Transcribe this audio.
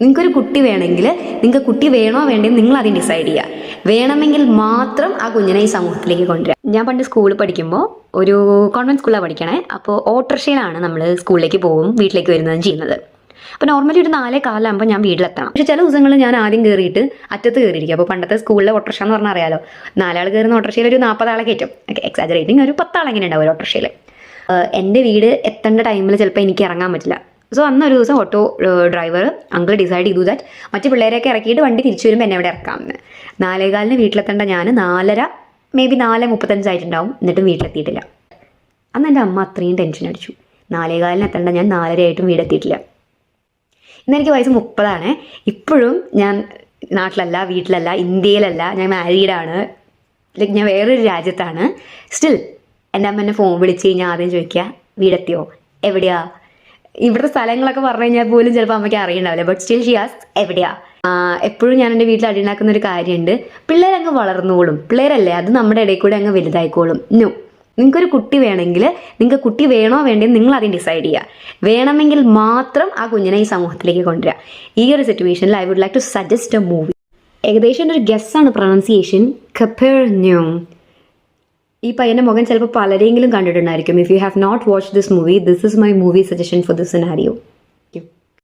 നിങ്ങൾക്കൊരു കുട്ടി വേണമെങ്കിൽ നിങ്ങൾക്ക് കുട്ടി വേണോ വേണ്ടെന്ന് നിങ്ങൾ ആദ്യം ഡിസൈഡ് ചെയ്യുക. വേണമെങ്കിൽ മാത്രം ആ കുഞ്ഞിനെ ഈ സമൂഹത്തിലേക്ക് കൊണ്ടുവരിക. ഞാൻ പണ്ട് സ്കൂളിൽ പഠിക്കുമ്പോൾ ഒരു കോൺവെന്റ് സ്കൂളിലാണ് പഠിക്കണേ. അപ്പോൾ ഓട്ടോറിക്ഷയിലാണ് നമ്മൾ സ്കൂളിലേക്ക് പോകും വീട്ടിലേക്ക് വരുന്നതും ചെയ്യുന്നത്. അപ്പോൾ നോർമലി ഒരു 4:15 ഞാൻ വീട്ടിലെത്തണം. പക്ഷെ ചില ദിവസങ്ങളിൽ ഞാൻ ആദ്യം കയറിയിട്ട് അറ്റത്ത് കയറിയിരിക്കും. അപ്പോൾ പണ്ടത്തെ സ്കൂളിലെ ഓട്ടോറിക്ഷ എന്ന് പറഞ്ഞാൽ അറിയാലോ, 4 ആൾ കയറുന്ന ഓട്ടോറിക്ഷയിൽ ഒരു 40 ആളെ കയറ്റും. എക്സാജറേറ്റിംഗ്, ഒരു 10 ആൾ എങ്ങനെ ഉണ്ടാവും ഒരു ഓട്ടോറിക്ഷയിൽ. എൻ്റെ വീട് എത്തേണ്ട ടൈമിൽ ചിലപ്പോൾ എനിക്ക് ഇറങ്ങാൻ പറ്റില്ല. സോ അന്നൊരു ദിവസം ഓട്ടോ ഡ്രൈവർ അങ്കിൾ ഡിസൈഡ് ചെയ്തു ദാറ്റ് മറ്റു പിള്ളേരെയൊക്കെ ഇറക്കിയിട്ട് വണ്ടി തിരിച്ചു വരുമ്പോൾ എന്നെ ഇവിടെ ഇറക്കാമെന്ന്. 4:15 വീട്ടിലെത്തേണ്ട ഞാൻ 4:30 മേ ബി 4:35 ആയിട്ടുണ്ടാവും, എന്നിട്ടും വീട്ടിലെത്തിയിട്ടില്ല. അന്ന് എൻ്റെ അമ്മ അത്രയും ടെൻഷൻ അടിച്ചു. 4:15 എത്തേണ്ട ഞാൻ 4:30 ആയിട്ടും വീടെത്തിയിട്ടില്ല. ഇന്ന് എനിക്ക് വയസ്സ് 30 ഇപ്പോഴും ഞാൻ നാട്ടിലല്ല, വീട്ടിലല്ല, ഇന്ത്യയിലല്ല, ഞാൻ മാരീഡാണ്. ലൈക്ക് ഞാൻ വേറൊരു രാജ്യത്താണ്. സ്റ്റിൽ എൻ്റെ അമ്മ എന്നെ ഫോൺ വിളിച്ച് കഴിഞ്ഞാൽ ആദ്യം ചോദിക്കുക, വീടെത്തിയോ, എവിടെയാ. ഇവിടുത്തെ സ്ഥലങ്ങളൊക്കെ പറഞ്ഞു കഴിഞ്ഞാൽ പോലും ചിലപ്പോൾ അമ്മയ്ക്ക് അറിയണ്ടാവില്ല. ബട്ട് സ്റ്റിൽ ഷി ആസ്ക്സ് എവിടെയാ. എപ്പോഴും ഞാൻ എൻ്റെ വീട്ടിൽ അടിയുണ്ടാക്കുന്ന ഒരു കാര്യമുണ്ട്, പിള്ളേരങ്ങ് വളർന്നോളും, പിള്ളേരല്ലേ അത് നമ്മുടെ ഇടയിൽ കൂടെ അങ്ങ് വലുതായിക്കോളും. നോ, നിങ്ങൾക്കൊരു കുട്ടി വേണമെങ്കിൽ നിങ്ങൾക്ക് കുട്ടി വേണോ വേണ്ടെന്ന് നിങ്ങൾ ആദ്യം ഡിസൈഡ് ചെയ്യുക. വേണമെങ്കിൽ മാത്രം ആ കുഞ്ഞിനെ ഈ സമൂഹത്തിലേക്ക് കൊണ്ടുവരിക. ഈ ഒരു സിറ്റുവേഷനിൽ I would like to suggest a movie. ഏകദേശം ഒരു ഗസ്സാണ് പ്രൊണൗൺസിയേഷൻ, കപെർനൗം. ഈ പയ്യൻ്റെ മുഖം ചിലപ്പോൾ പലരെങ്കിലും കണ്ടിട്ടുണ്ടായിരിക്കും. If you have not watch this movie, this is my movie suggestion for this scenario.